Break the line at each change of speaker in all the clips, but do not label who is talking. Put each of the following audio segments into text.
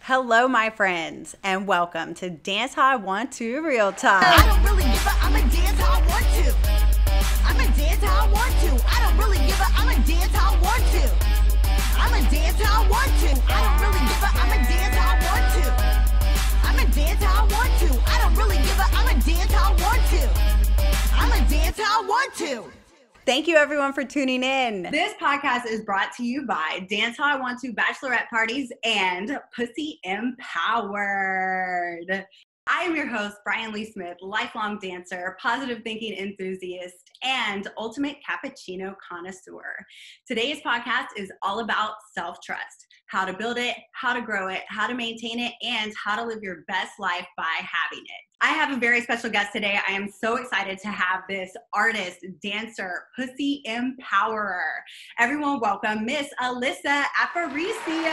Hello, my friends, and welcome to Dance How I Want to Real Talk.
I don't really give a, I'ma dance how I want to. I'ma dance how I want to. I don't really give a, I'ma dance how I want to. I'ma dance how I want to. I don't really give a, I'ma dance how I want to. I'ma dance how I want to. I don't really give a, I'ma dance how I want to. I'ma dance how I want to.
Thank you, everyone, for tuning in. This podcast is brought to you by Dance How I Want to Bachelorette Parties and Pussy Empowered. I am your host, Bryan Leigh Smith, lifelong dancer, positive thinking enthusiast, and ultimate cappuccino connoisseur. Today's podcast is all about self-trust, how to build it, how to grow it, how to maintain it, and how to live your best life by having it. I have a very special guest today. I am so excited to have this artist, dancer, pussy empowerer. Everyone welcome Miss Alyssa Aparicio.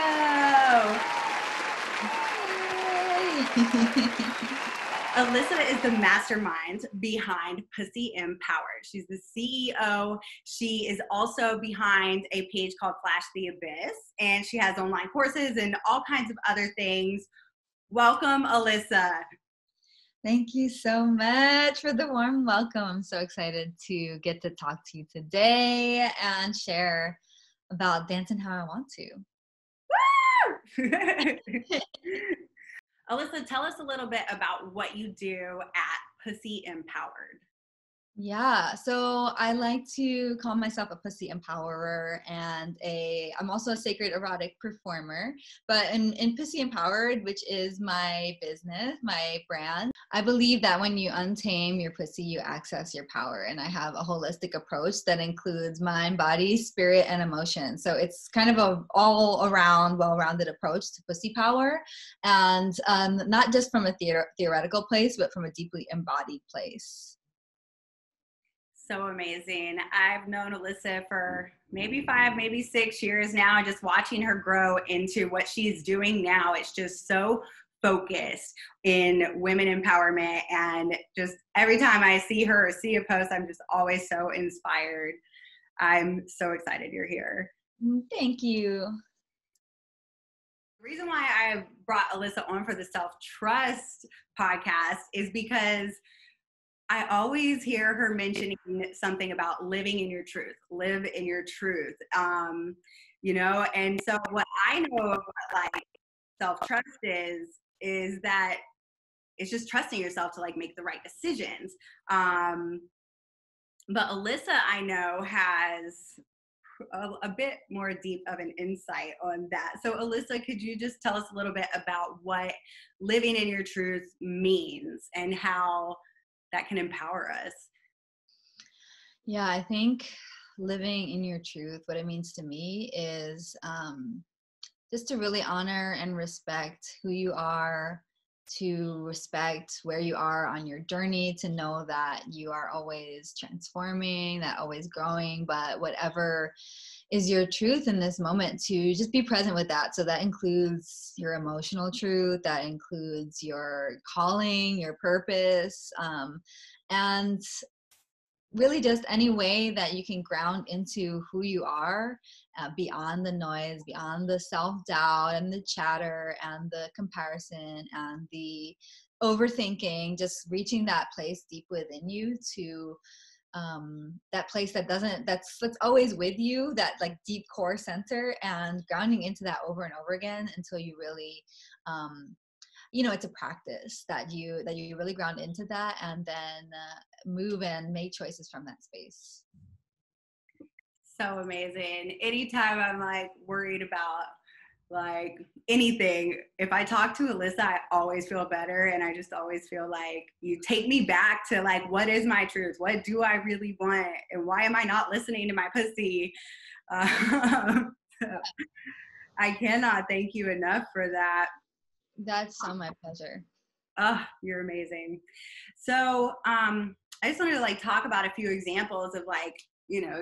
Alyssa is the mastermind behind Pussy Empowered. She's the CEO. She is also behind a page called Flash the Abyss, and she has online courses and all kinds of other things. Welcome, Alyssa.
Thank you so much for the warm welcome. I'm so excited to get to talk to you today and share about dancing how I want to.
Woo! Alyssa, tell us a little bit about what you do at Pussy Empowered.
Yeah, so I like to call myself a pussy empowerer and I'm also a sacred erotic performer. But in Pussy Empowered, which is my business, my brand, I believe that when you untame your pussy, you access your power. And I have a holistic approach that includes mind, body, spirit, and emotion. So it's kind of a all around, well-rounded approach to pussy power. And not just from a theoretical place, but from a deeply embodied place.
So amazing. I've known Alyssa for maybe 5, maybe 6 years now, just watching her grow into what she's doing now. It's just so focused in women empowerment. And just every time I see her or see a post, I'm just always so inspired. I'm so excited you're here.
Thank you.
The reason why I brought Alyssa on for the Self-Trust podcast is because I always hear her mentioning something about living in your truth, live in your truth, and so what I know of what like self-trust is that it's just trusting yourself to like make the right decisions. But Alyssa, I know, has a bit more deep of an insight on that. So Alyssa, could you just tell us a little bit about what living in your truth means and how that can empower us?
Yeah, I think living in your truth, what it means to me is just to really honor and respect who you are, to respect where you are on your journey, to know that you are always transforming, that always growing, but whatever is your truth in this moment, to just be present with that. So that includes your emotional truth, that includes your calling, your purpose, and really just any way that you can ground into who you are, beyond the noise, beyond the self-doubt and the chatter and the comparison and the overthinking, just reaching that place deep within you to that place that's always with you, that like deep core center, and grounding into that over and over again until you really it's a practice that you really ground into that, and then move and make choices from that space.
So amazing. Anytime I'm like worried about like anything, if I talk to Alyssa, I always feel better. And I just always feel like you take me back to like, what is my truth? What do I really want? And why am I not listening to my pussy? I cannot thank you enough for that.
That's so my pleasure.
Oh, you're amazing. So I just wanted to like talk about a few examples of like,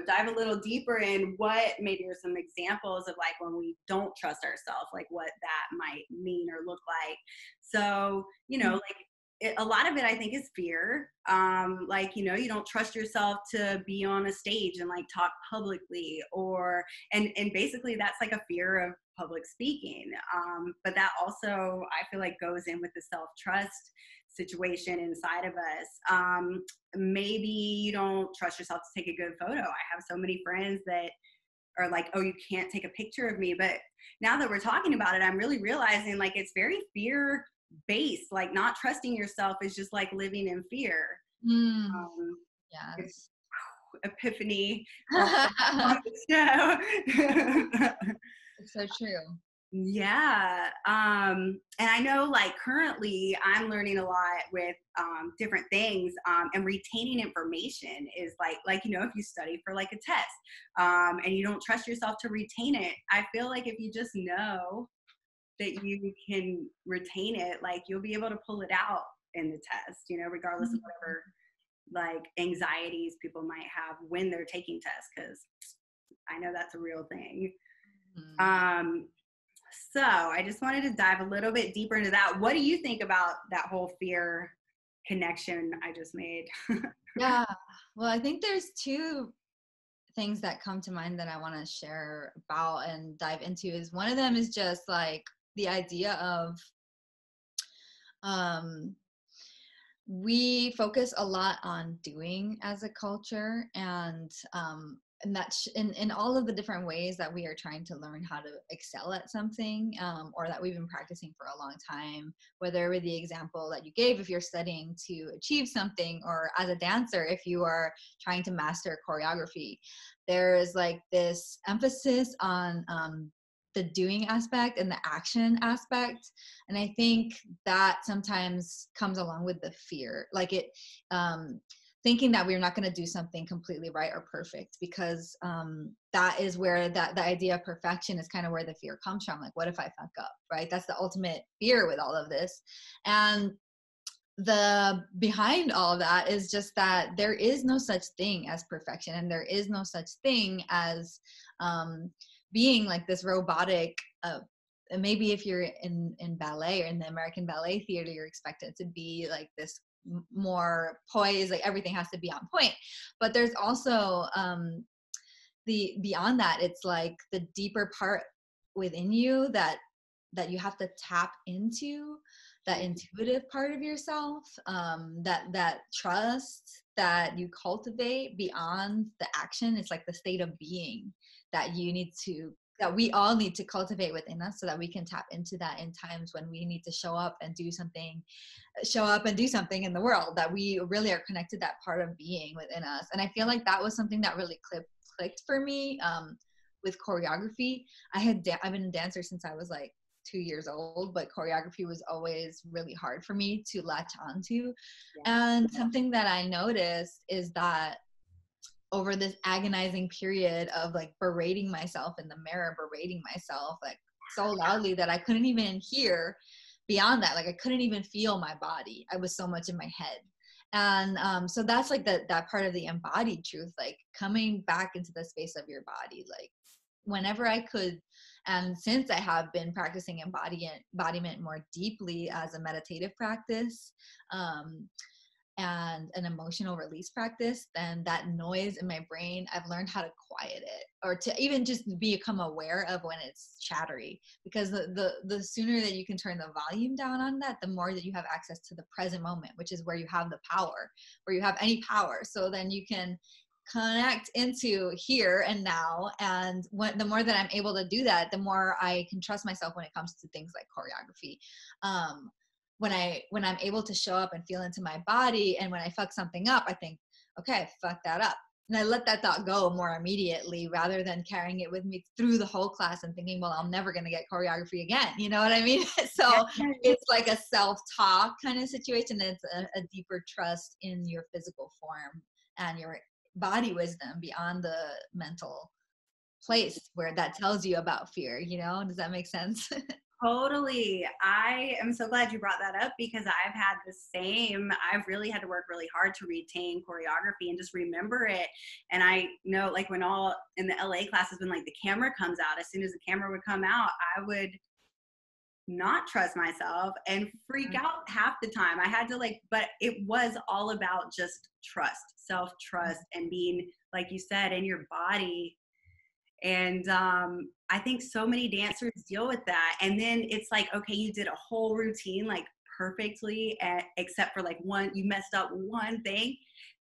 dive a little deeper in what maybe are some examples of like when we don't trust ourselves, like what that might mean or look like. So, a lot of it I think is fear. You don't trust yourself to be on a stage and like talk publicly, and basically that's like a fear of public speaking. But that also, I feel like, goes in with the self-trust situation inside of us. Maybe you don't trust yourself to take a good photo. I have so many friends that are like, oh, you can't take a picture of me. But now that we're talking about it, I'm really realizing like it's very fear based. Like not trusting yourself is just like living in fear.
Yes.
Epiphany on the show.
It's so true.
Yeah. And I know like currently I'm learning a lot with different things, and retaining information is like, you know, if you study for like a test, and you don't trust yourself to retain it, I feel like if you just know that you can retain it, like you'll be able to pull it out in the test, you know, regardless of whatever like anxieties people might have when they're taking tests, because I know that's a real thing. So I just wanted to dive a little bit deeper into that. What do you think about that whole fear connection I just made?
Yeah. Well, I think there's two things that come to mind that I want to share about and dive into. Is one of them is just like the idea of we focus a lot on doing as a culture, and that's in all of the different ways that we are trying to learn how to excel at something, or that we've been practicing for a long time, whether with the example that you gave, if you're studying to achieve something, or as a dancer, if you are trying to master choreography. There is like this emphasis on the doing aspect and the action aspect. And I think that sometimes comes along with the fear, like it, thinking that we're not going to do something completely right or perfect, because that is where the idea of perfection is kind of where the fear comes from. Like, what if I fuck up, right? That's the ultimate fear with all of this. And the behind all of that is just that there is no such thing as perfection, and there is no such thing as being like this robotic, maybe if you're in ballet or in the American Ballet Theater, you're expected to be like this more poised, like everything has to be on point. But there's also the beyond that, it's like the deeper part within you that you have to tap into, that intuitive part of yourself, that trust that you cultivate beyond the action. It's like the state of being that we all need to cultivate within us, so that we can tap into that in times when we need to show up and do something in the world, that we really are connected, that part of being within us. And I feel like that was something that really clicked for me with choreography. I've been a dancer since I was like 2 years old, but choreography was always really hard for me to latch onto. And something that I noticed is that over this agonizing period of like berating myself in the mirror, berating myself like so loudly that I couldn't even hear beyond that. Like I couldn't even feel my body. I was so much in my head. And so that's like that part of the embodied truth, like coming back into the space of your body, like whenever I could. And since I have been practicing embodiment more deeply as a meditative practice, and an emotional release practice, then that noise in my brain, I've learned how to quiet it, or to even just become aware of when it's chattery. Because the sooner that you can turn the volume down on that, the more that you have access to the present moment, which is where you have the power, where you have any power. So then you can connect into here and now. And the more that I'm able to do that, the more I can trust myself when it comes to things like choreography. When I'm able to show up and feel into my body, and when I fuck something up, I think, okay, fuck that up. And I let that thought go more immediately, rather than carrying it with me through the whole class and thinking, well, I'm never going to get choreography again. You know what I mean? So it's like a self-talk kind of situation. It's a deeper trust in your physical form and your body wisdom beyond the mental place where that tells you about fear. You know, does that make sense?
Totally. I am so glad you brought that up, because I've had the same. I've really had to work really hard to retain choreography and just remember it. And I know, like, when all in the LA classes, when like the camera comes out, as soon as the camera would come out, I would not trust myself and freak out half the time. I had to but it was all about just trust, self-trust, and being, like you said, in your body. And I think so many dancers deal with that. And then it's like, okay, you did a whole routine like perfectly, except for like you messed up one thing.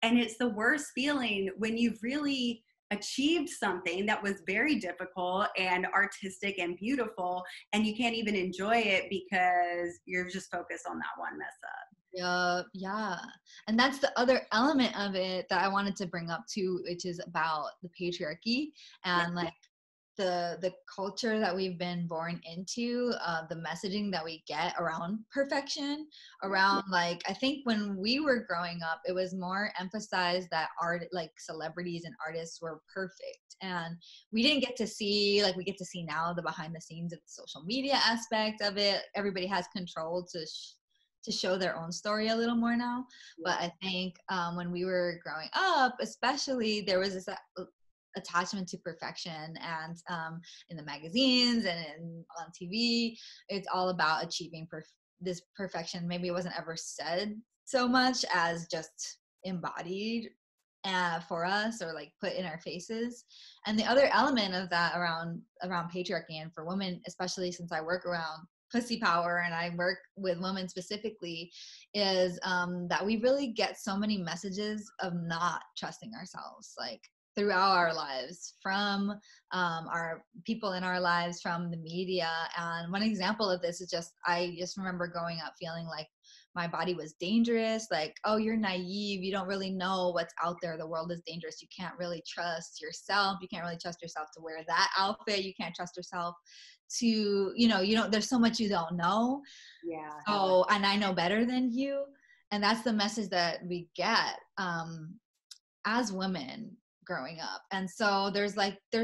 And it's the worst feeling when you've really achieved something that was very difficult and artistic and beautiful, and you can't even enjoy it because you're just focused on that one mess up.
Yeah. And that's the other element of it that I wanted to bring up too, which is about the patriarchy and like the culture that we've been born into, the messaging that we get around perfection, around like, I think when we were growing up, it was more emphasized that art, like celebrities and artists were perfect. And we didn't get to see, like we get to see now, the behind the scenes of the social media aspect of it. Everybody has control to show their own story a little more now. But I think when we were growing up, especially, there was this attachment to perfection, and in the magazines and on TV, it's all about achieving this perfection. Maybe it wasn't ever said so much as just embodied for us, or like put in our faces. And the other element of that around patriarchy, and for women, especially since I work around pussy power and I work with women specifically, is that we really get so many messages of not trusting ourselves, like throughout our lives, from our people in our lives, from the media. And one example of this is I just remember growing up feeling like my body was dangerous, like, oh, you're naive, you don't really know what's out there, the world is dangerous, you can't really trust yourself, you can't really trust yourself to wear that outfit, you can't trust yourself to, you don't, there's so much you don't know. And I know better than you. And that's the message that we get as women growing up. And so there's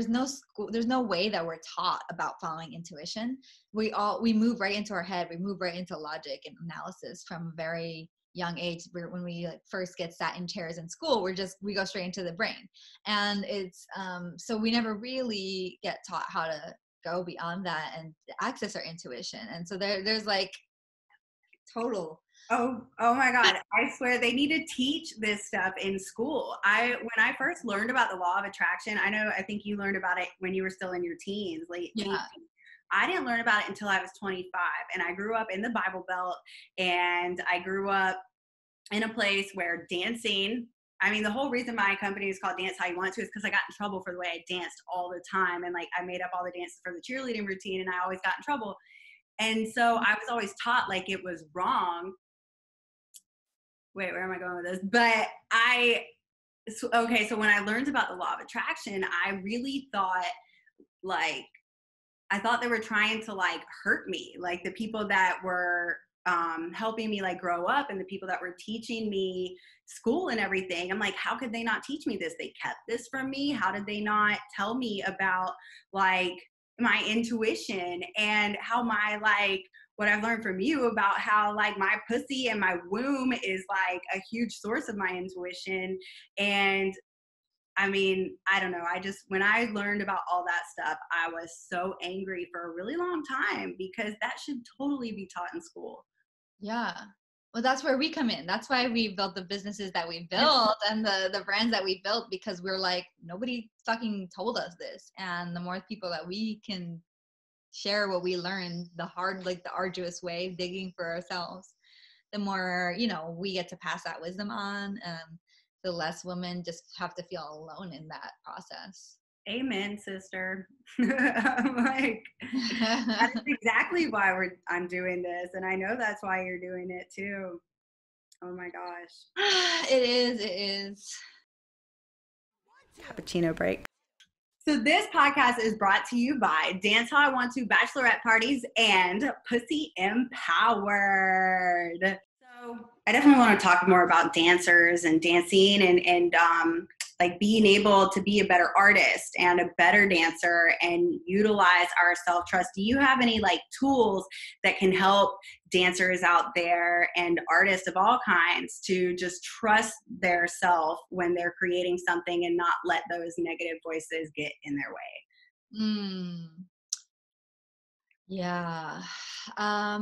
no way that we're taught about following intuition. We move right into our head, we move right into logic and analysis from a very young age. When we like first get sat in chairs in school, we go straight into the brain. And it's so we never really get taught how to go beyond that and access our intuition. And so there's like total.
Oh my God. I swear they need to teach this stuff in school. When I first learned about the law of attraction, I think you learned about it when you were still in your teens, late teens. I didn't learn about it until I was 25, and I grew up in the Bible Belt, and I grew up in a place where dancing, the whole reason my company is called Dance How You Want To is because I got in trouble for the way I danced all the time. And like, I made up all the dances for the cheerleading routine, and I always got in trouble. And so I was always taught like it was wrong. Wait, where am I going with this? But so when I learned about the law of attraction, I really thought they were trying to like hurt me. Like the people that were helping me like grow up, and the people that were teaching me school and everything, I'm like, how could they not teach me this? They kept this from me. How did they not tell me about like my intuition, and how what I've learned from you about how like my pussy and my womb is like a huge source of my intuition. And I don't know. When I learned about all that stuff, I was so angry for a really long time, because that should totally be taught in school.
Yeah. Well, that's where we come in. That's why we built the businesses that we built and the brands that we built, because we're like, nobody fucking told us this. And the more people that we can share what we learned, the hard, like the arduous way, digging for ourselves, the more, we get to pass that wisdom on. The less women just have to feel alone in that process.
Amen, sister. I'm like, that's exactly why I'm doing this. And I know that's why you're doing it too. Oh my gosh.
It is.
Cappuccino break. So this podcast is brought to you by Dance How I Want To, bachelorette parties, and Pussy Empowered. So I definitely want to talk more about dancers and dancing, and like being able to be a better artist and a better dancer and utilize our self-trust. Do you have any like tools that can help dancers out there and artists of all kinds to just trust their self when they're creating something and not let those negative voices get in their way?
Yeah. I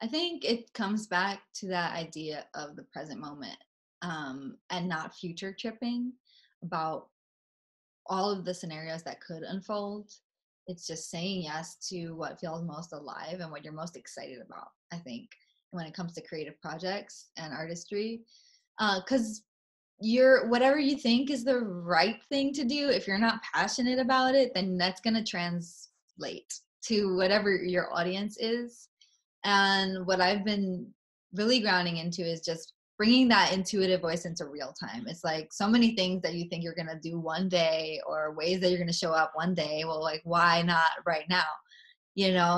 think it comes back to that idea of the present moment, and not future tripping about all of the scenarios that could unfold. It's just saying yes to what feels most alive and what you're most excited about, I think, when it comes to creative projects and artistry. Because whatever you think is the right thing to do, if you're not passionate about it, then that's going to translate to whatever your audience is. And what I've been really grounding into is just bringing that intuitive voice into real time. It's like so many things that you think you're going to do one day, or ways that you're going to show up one day. Well, like, why not right now?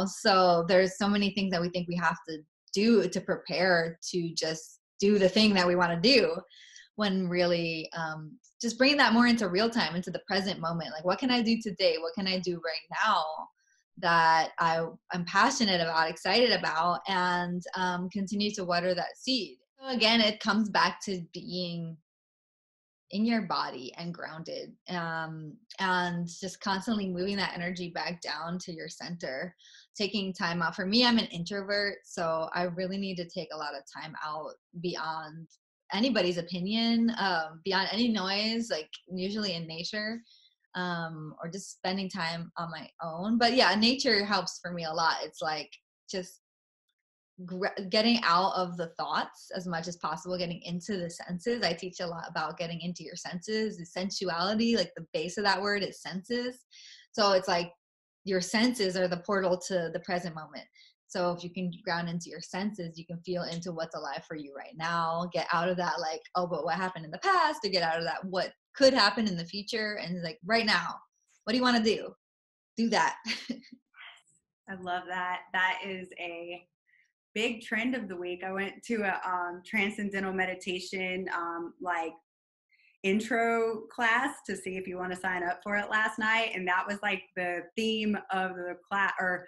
So there's so many things that we think we have to do to prepare to just do the thing that we want to do, when really just bringing that more into real time, into the present moment. Like, what can I do today? What can I do right now that I'm passionate about, excited about, and continue to water that seed. So again, it comes back to being in your body and grounded, and just constantly moving that energy back down to your center, taking time out. For me, I'm an introvert, so I really need to take a lot of time out beyond anybody's opinion, beyond any noise, like usually in nature, or just spending time on my own. But yeah, nature helps for me a lot. It's like just getting out of the thoughts as much as possible, getting into the senses. I teach a lot about getting into your senses, the sensuality, like the base of that word is senses. So it's like your senses are the portal to the present moment. So if you can ground into your senses, you can feel into what's alive for you right now, get out of that, like, oh, but what happened in the past, or get out of that, what could happen in the future. And like, right now, what do you want to do? Do that.
I love that. That is a big trend of the week. I went to a transcendental meditation like intro class to see if you want to sign up for it last night, and that was like the theme of the class, or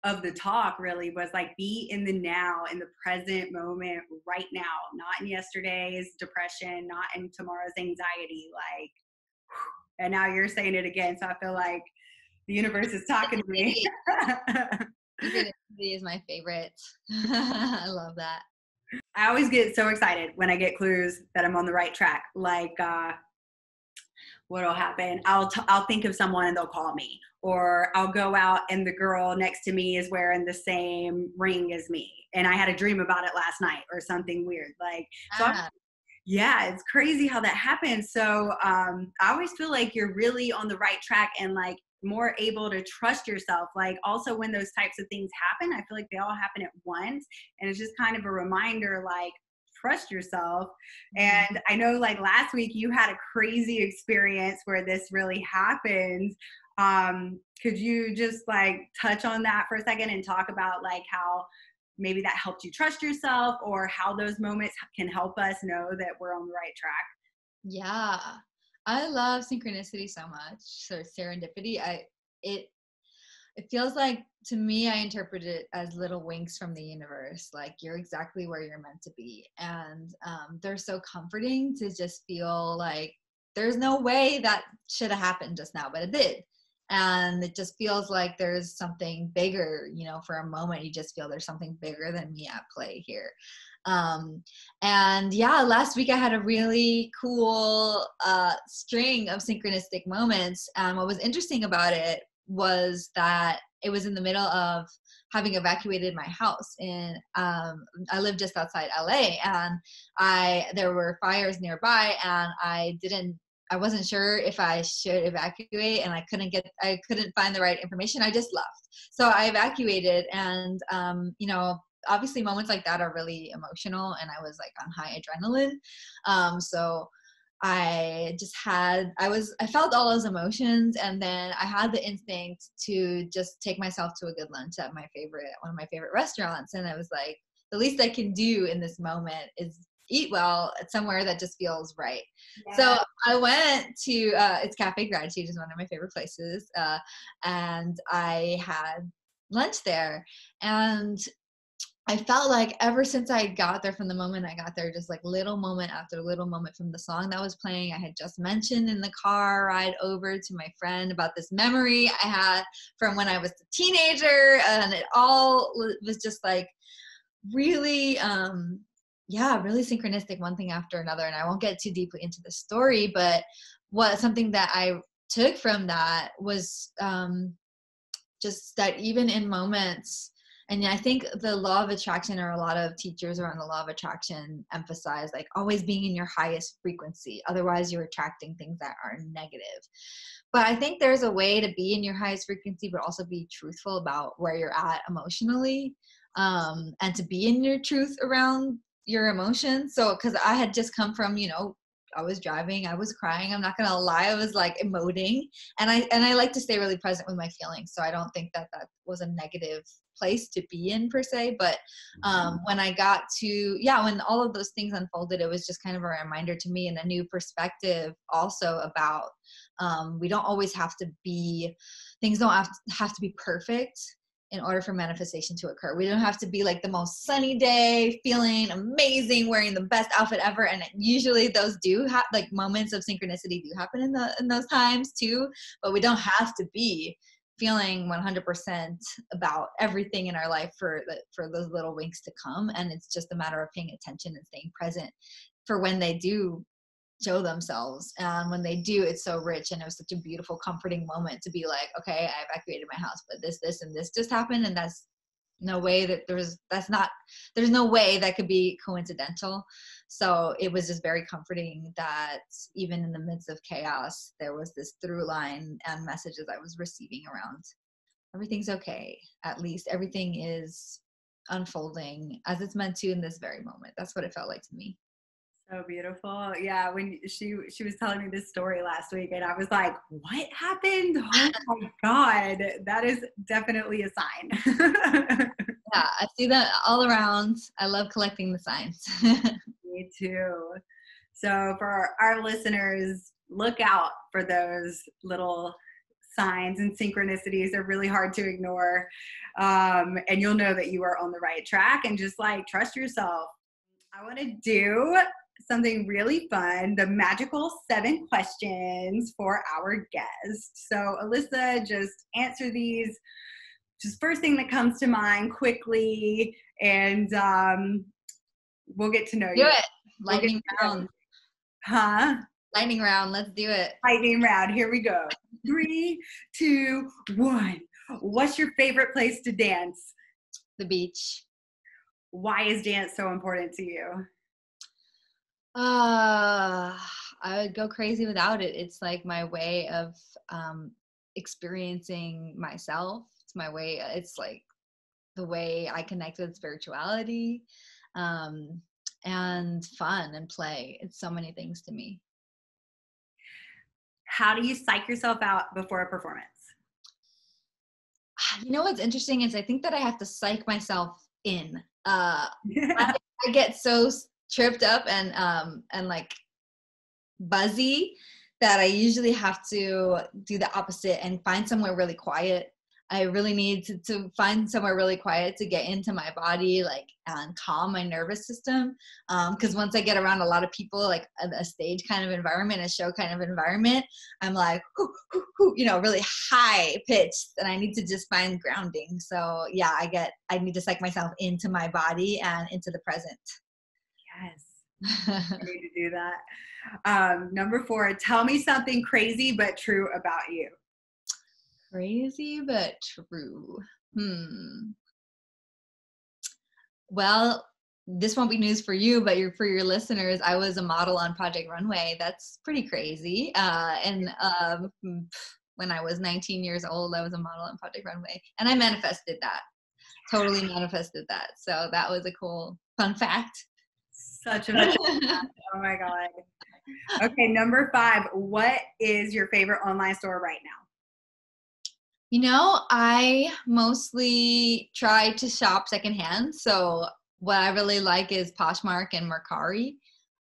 of the talk, really, was like, be in the now, in the present moment right now, not in yesterday's depression, not in tomorrow's anxiety. Like, and now you're saying it again, so I feel like the universe is talking to me.
Synchronicity is my favorite. I love that.
I always get so excited when I get clues that I'm on the right track. Like, what'll happen? I'll think of someone and they'll call me, or I'll go out and the girl next to me is wearing the same ring as me, and I had a dream about it last night, or something weird. Like, so yeah, it's crazy how that happens. So I always feel like you're really on the right track, and like more able to trust yourself. Like, also when those types of things happen, I feel like they all happen at once, and it's just kind of a reminder, like, trust yourself. And I know, like, last week you had a crazy experience where this really happened. Could you just like touch on that for a second and talk about like how maybe that helped you trust yourself, or how those moments can help us know that we're on the right track?
Yeah, I love synchronicity so much. So serendipity, it feels like, to me, I interpret it as little winks from the universe. Like, you're exactly where you're meant to be. And they're so comforting to just feel like there's no way that should have happened just now, but it did. And it just feels like there's something bigger, for a moment, you just feel there's something bigger than me at play here. And yeah, last week I had a really cool string of synchronistic moments. What was interesting about it was that it was in the middle of having evacuated my house, and I live just outside LA, and there were fires nearby, and I wasn't sure if I should evacuate, and I couldn't find the right information. I just left. So I evacuated, and obviously moments like that are really emotional, and I was like on high adrenaline. So I felt all those emotions, and then I had the instinct to just take myself to a good lunch at one of my favorite restaurants. And I was like, the least I can do in this moment is eat well at somewhere that just feels right. Yeah. So I went to it's Cafe Gratitude, is one of my favorite places, and I had lunch there, and I felt like ever since I got there, from the moment I got there, just like little moment after little moment from the song that was playing. I had just mentioned in the car ride over to my friend about this memory I had from when I was a teenager, and it all was just like really, really synchronistic, one thing after another. And I won't get too deeply into the story, but something that I took from that was just that even in moments, and I think the law of attraction, or a lot of teachers around the law of attraction emphasize like always being in your highest frequency. Otherwise you're attracting things that are negative. But I think there's a way to be in your highest frequency, but also be truthful about where you're at emotionally, and to be in your truth around your emotions. So, because I had just come from, I was driving, I was crying. I'm not gonna lie, I was like emoting, and I like to stay really present with my feelings. So I don't think that was a negative place to be in per se. But when I got to, when all of those things unfolded, it was just kind of a reminder to me, and a new perspective also about we don't always have to be, things don't have to be perfect in order for manifestation to occur. We don't have to be like the most sunny day, feeling amazing, wearing the best outfit ever. And usually those do have, like, moments of synchronicity do happen in those times too, but we don't have to be feeling 100% about everything in our life for those little winks to come. And it's just a matter of paying attention and staying present for when they do show themselves. And when they do, it's so rich, and it was such a beautiful, comforting moment to be like, okay, I evacuated my house, but this and this just happened, and that's no way that there's no way that could be coincidental. So it was just very comforting that even in the midst of chaos, there was this through line and messages I was receiving around everything's okay. At least everything is unfolding as it's meant to in this very moment. That's what it felt like to me.
So beautiful. Yeah, when she was telling me this story last week, and I was like, what happened? Oh my God, that is definitely a sign.
Yeah, I see that all around. I love collecting the signs.
Me too. So for our listeners, look out for those little signs and synchronicities. They're really hard to ignore. And you'll know that you are on the right track, and just like trust yourself. I want to do something really fun, the magical 7 questions for our guest. So Alyssa, just answer these, just first thing that comes to mind quickly, and we'll get to know you.
Do it. Lightning round.
Huh?
Lightning round. Let's do it.
Lightning round. Here we go. 3, 2, 1. What's your favorite place to dance?
The beach.
Why is dance so important to you?
I would go crazy without it. It's like my way of experiencing myself. It's my way. It's like the way I connect with spirituality, and fun and play. It's so many things to me.
How do you psych yourself out before a performance?
You know what's interesting is I think that I have to psych myself in. I get so tripped up and like buzzy that I usually have to do the opposite and find somewhere really quiet. I really need to find somewhere really quiet to get into my body, like, and calm my nervous system. Because once I get around a lot of people, like a stage kind of environment, a show kind of environment, I'm like, really high pitched, and I need to just find grounding. So yeah, I need to psych myself into my body and into the present.
Yes, I need to do that. Number 4, tell me something crazy but true about you.
Crazy but true. Well, this won't be news for you, but for your listeners, I was a model on Project Runway. That's pretty crazy. And when I was 19 years old, I was a model on Project Runway, and I manifested that. Totally manifested that. So that was a cool fun fact.
Such a fun fact. Oh my God. Okay, number 5, what is your favorite online store right now?
I mostly try to shop secondhand. So what I really like is Poshmark and Mercari.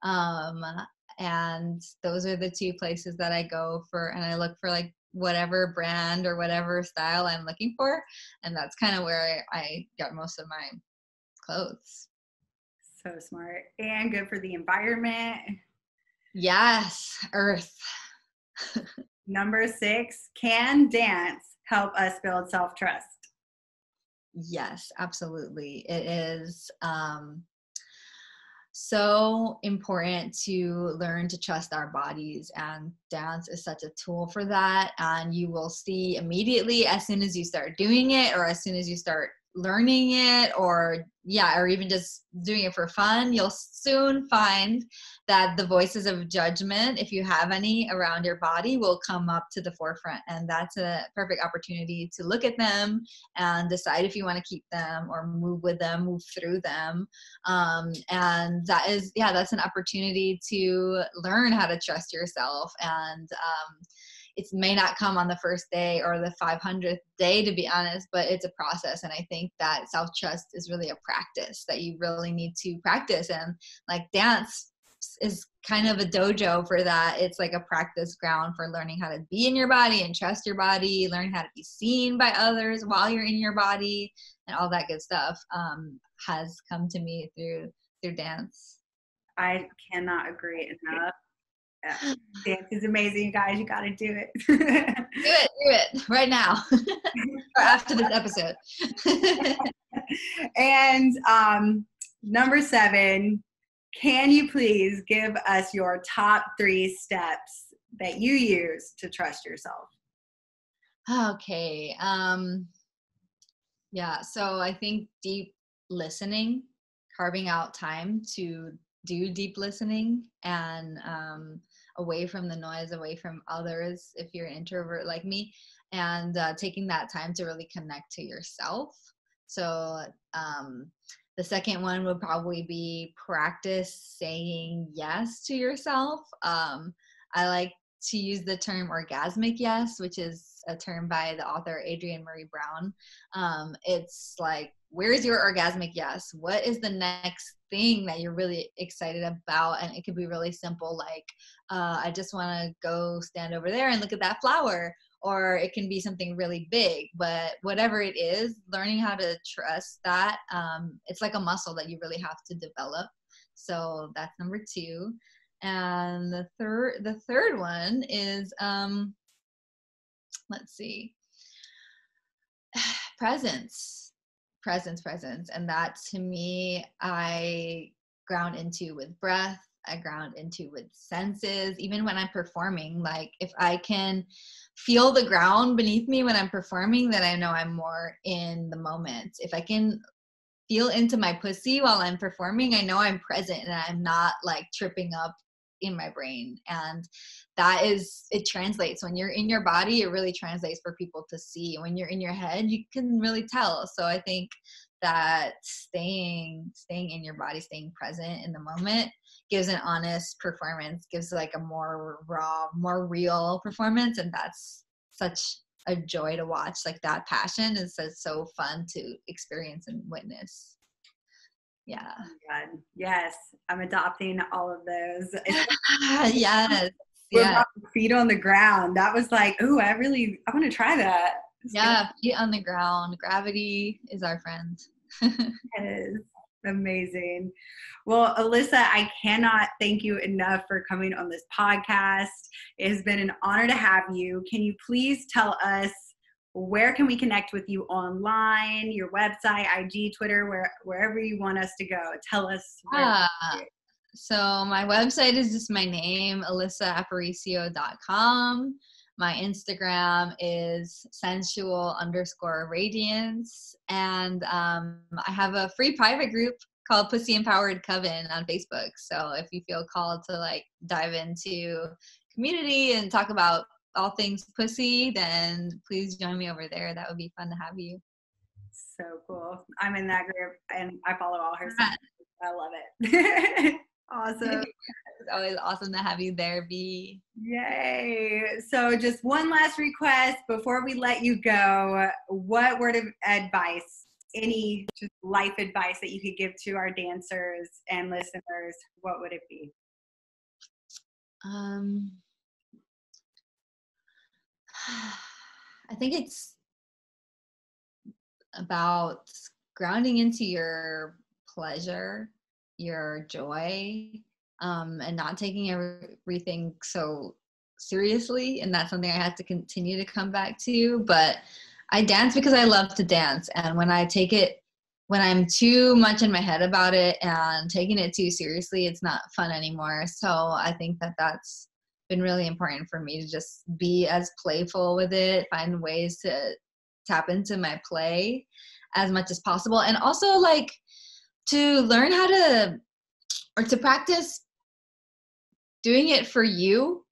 And those are the 2 places that I go for, and I look for like whatever brand or whatever style I'm looking for. And that's kind of where I got most of my clothes.
So smart and good for the environment.
Yes, Earth.
Number 6, can dance help us build self-trust?
Yes, absolutely. It is. so important to learn to trust our bodies, and dance is such a tool for that. And you will see immediately as soon as you start doing it, or as soon as you start learning it, or even just doing it for fun, you'll soon find that the voices of judgment, if you have any around your body, will come up to the forefront. And that's a perfect opportunity to look at them and decide if you want to keep them or move with them, move through them. And that's an opportunity to learn how to trust yourself. And it may not come on the first day or the 500th day, to be honest, but it's a process. And I think that self-trust is really a practice that you really need to practice. And like dance is kind of a dojo for that. It's like a practice ground for learning how to be in your body and trust your body, learn how to be seen by others while you're in your body, and all that good stuff has come to me through dance.
I cannot agree enough. Yeah. Dance is amazing, you guys. You got to do it. Do
it right now or after this episode.
And number 7, can you please give us your top 3 steps that you use to trust yourself?
Okay. So I think deep listening, carving out time to do deep listening, and away from the noise, away from others if you're an introvert like me, and taking that time to really connect to yourself. So the second one would probably be practice saying yes to yourself. I like to use the term orgasmic yes, which is a term by the author Adrienne Maree Brown. It's like, where's your orgasmic yes? What is the next thing that you're really excited about? And it could be really simple, like, I just want to go stand over there and look at that flower. Or it can be something really big, but whatever it is, learning how to trust that, it's like a muscle that you really have to develop. So that's number 2. And the third one is, let's see, presence. And that, to me, I ground into with breath. I ground into with senses. Even when I'm performing, like if I can feel the ground beneath me when I'm performing, then I know I'm more in the moment. If I can feel into my pussy while I'm performing, I know I'm present and I'm not like tripping up in my brain. And that is, it translates when you're in your body. It really translates for people to see. When you're in your head, you can really tell. So I think that staying in your body, staying present in the moment, gives an honest performance, gives like a more raw, more real performance. And that's such a joy to watch. Like that passion is so fun to experience and witness. Yeah.
Oh my God. Yes. I'm adopting all of those.
Yes.
Yeah. Feet on the ground. That was like, ooh, I want to try that.
Yeah. Feet on the ground. Gravity is our friend.
Yes. Amazing. Well, Alyssa, I cannot thank you enough for coming on this podcast. It has been an honor to have you. Can you please tell us, where can we connect with you online, your website, IG, Twitter, wherever you want us to go? Tell us.
So my website is just my name, alyssaaparicio.com. My Instagram is sensual_radiance. And I have a free private group called Pussy Empowered Coven on Facebook. So if you feel called to like dive into community and talk about all things pussy, then please join me over there. That would be fun to have you.
So cool. I'm in that group and I follow all her stuff. I love it. Awesome.
It's always awesome to have you there, B.
Yay. So just one last request before we let you go. What word of advice, any just life advice that you could give to our dancers and listeners, what would it be?
I think it's about grounding into your pleasure, your joy, and not taking everything so seriously. And that's something I had to continue to come back to. But I dance because I love to dance. And when I take it when I'm too much in my head about it and taking it too seriously, it's not fun anymore. So I think that that's been really important for me to just be as playful with it, find ways to tap into my play as much as possible. And also like to learn how to, or to practice doing it for you.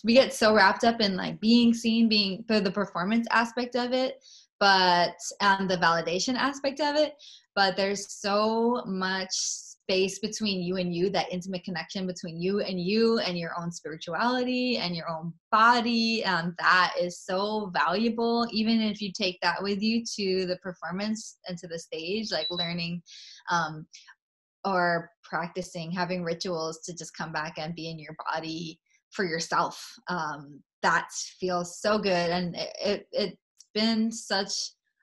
We get so wrapped up in like being seen, being for the performance aspect of it, but the validation aspect of it. But there's so much space between you and you, that intimate connection between you and your own spirituality and your own body. That is so valuable, even if you take that with you to the performance and to the stage, like learning or practicing, having rituals to just come back and be in your body for yourself. That feels so good. And it's been such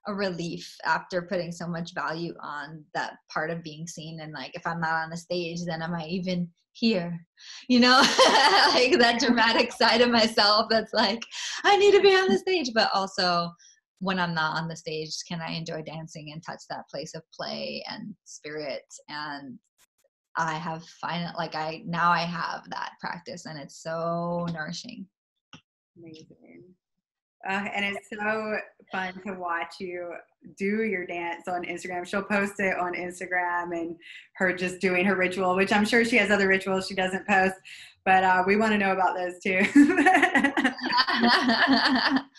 a relief after putting so much value on that part of being seen. And like, if I'm not on the stage, then am I even here? You know, like that dramatic side of myself that's like, I need to be on the stage. But also when I'm not on the stage, can I enjoy dancing and touch that place of play and spirit? And I have now I have that practice, and it's so nourishing.
Amazing. And it's so fun to watch you do your dance on Instagram. She'll post it on Instagram, and her just doing her ritual, which I'm sure she has other rituals she doesn't post, but we want to know about those too.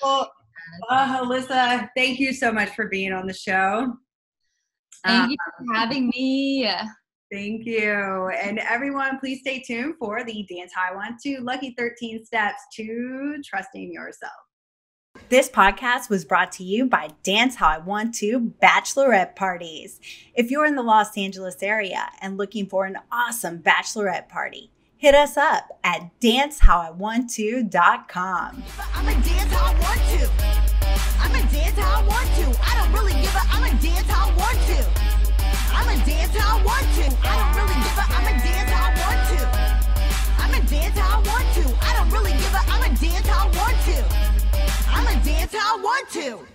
Well, Alyssa, thank you so much for being on the show.
Thank you for having me.
Thank you. And everyone, please stay tuned for the Dance How I Want To Lucky 13 Steps to Trusting Yourself.
This podcast was brought to you by Dance How I Want To Bachelorette Parties. If you're in the Los Angeles area and looking for an awesome bachelorette party, hit us up at dancehowiwantto.com.
I'ma dance how I want to. I'ma dance how I want to. I don't really give a. I'ma dance how I want to. I'ma dance how I want to. I don't really give a. I'ma dance how I want to. I'ma dance how I want to. I don't really give a. I'ma dance how I want to. I'ma dance how I want to.